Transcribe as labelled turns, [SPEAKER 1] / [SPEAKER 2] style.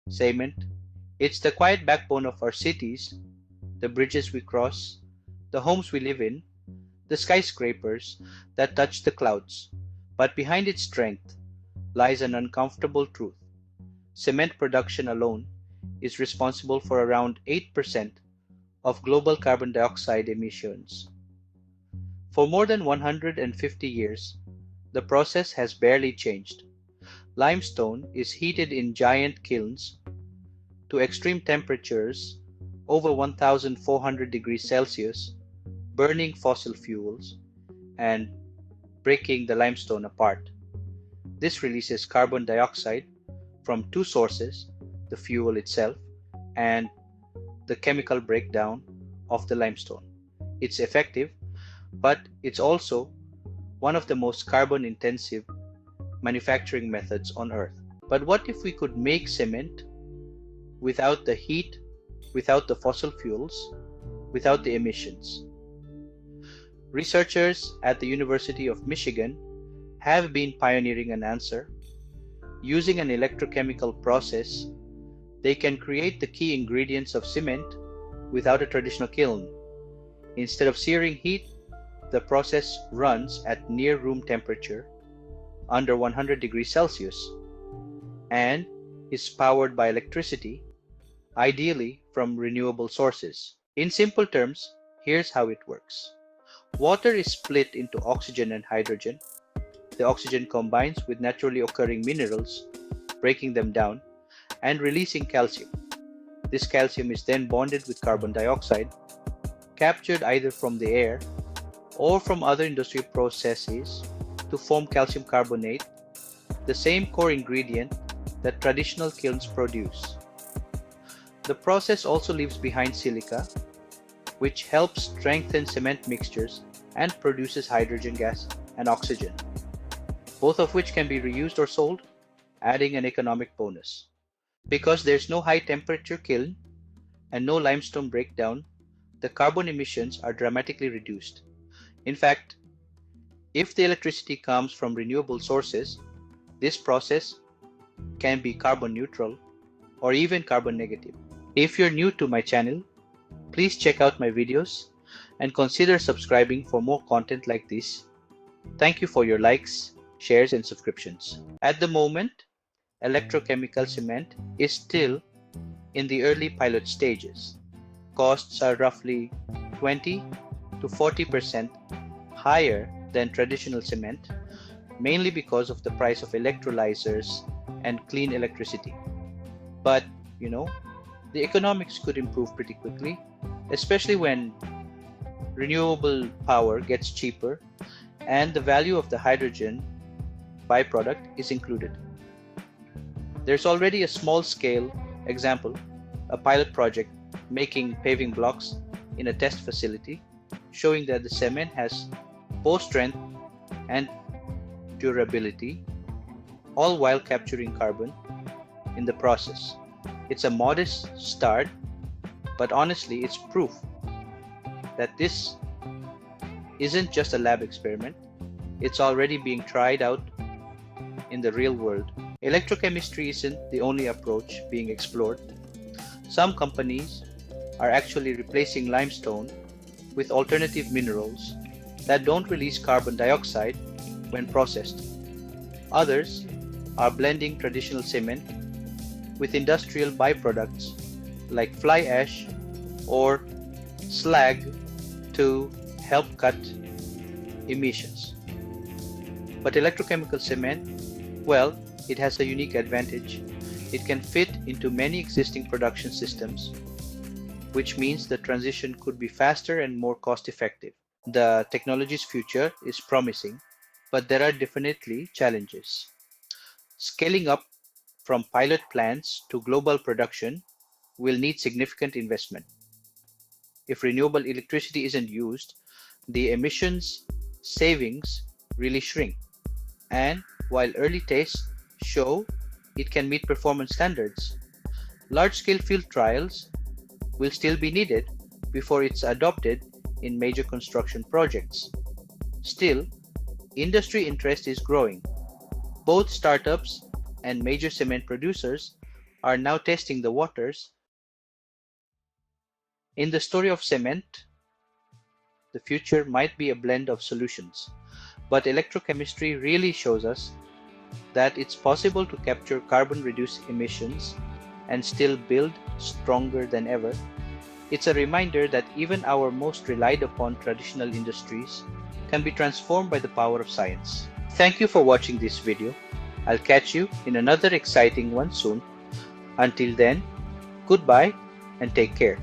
[SPEAKER 1] Cement. It's the quiet backbone of our cities, the bridges we cross, the homes we live in, the skyscrapers that touch the clouds. But behind its strength lies an uncomfortable truth. Cement production alone is responsible for around 8% of global carbon dioxide emissions. For more than 150 years, the process has barely changed. Limestone is heated in giant kilns to extreme temperatures over 1400 degrees Celsius, burning fossil fuels and breaking the limestone apart. This releases carbon dioxide from two sources, the fuel itself and the chemical breakdown of the limestone. It's effective, but it's also one of the most carbon intensive manufacturing methods on Earth. But what if we could make cement without the heat, without the fossil fuels, without the emissions? Researchers at the University of Michigan have been pioneering an answer. Using an electrochemical process, they can create the key ingredients of cement without a traditional kiln. Instead of searing heat, the process runs at near room temperature, under 100 degrees Celsius, and is powered by electricity, ideally from renewable sources. In simple terms, here's how it works. Water is split into oxygen and hydrogen. The oxygen combines with naturally occurring minerals, breaking them down and releasing calcium. This calcium is then bonded with carbon dioxide, captured either from the air or from other industrial processes to form calcium carbonate, the same core ingredient that traditional kilns produce. The process also leaves behind silica, which helps strengthen cement mixtures and produces hydrogen gas and oxygen, both of which can be reused or sold, adding an economic bonus. Because there's no high temperature kiln and no limestone breakdown, the carbon emissions are dramatically reduced. In fact, if the electricity comes from renewable sources, this process can be carbon neutral or even carbon negative. If you're new to my channel, please check out my videos and consider subscribing for more content like this. Thank you for your likes, shares, and subscriptions. At the moment, electrochemical cement is still in the early pilot stages. Costs are roughly 20 to 40% higher than traditional cement, mainly because of the price of electrolyzers and clean electricity. But, the economics could improve pretty quickly, especially when renewable power gets cheaper and the value of the hydrogen byproduct is included. There's already a small-scale example, a pilot project making paving blocks in a test facility, showing that the cement has both strength and durability, all while capturing carbon in the process. It's a modest start, but honestly, it's proof that this isn't just a lab experiment. It's already being tried out in the real world. Electrochemistry isn't the only approach being explored. Some companies are actually replacing limestone with alternative minerals that don't release carbon dioxide when processed. Others are blending traditional cement with industrial byproducts like fly ash or slag to help cut emissions. But electrochemical cement, well, it has a unique advantage. It can fit into many existing production systems, which means the transition could be faster and more cost-effective. The technology's future is promising, but there are definitely challenges. Scaling up from pilot plants to global production will need significant investment. If renewable electricity isn't used, the emissions savings really shrink. And while early tests show it can meet performance standards, large-scale field trials will still be needed before it's adopted in major construction projects. Still, industry interest is growing. Both startups and major cement producers are now testing the waters. In the story of cement, the future might be a blend of solutions, but electrochemistry really shows us that it's possible to capture carbon-reduced emissions and still build stronger than ever. It's a reminder that even our most relied upon traditional industries can be transformed by the power of science. Thank you for watching this video. I'll catch you in another exciting one soon. Until then, goodbye and take care.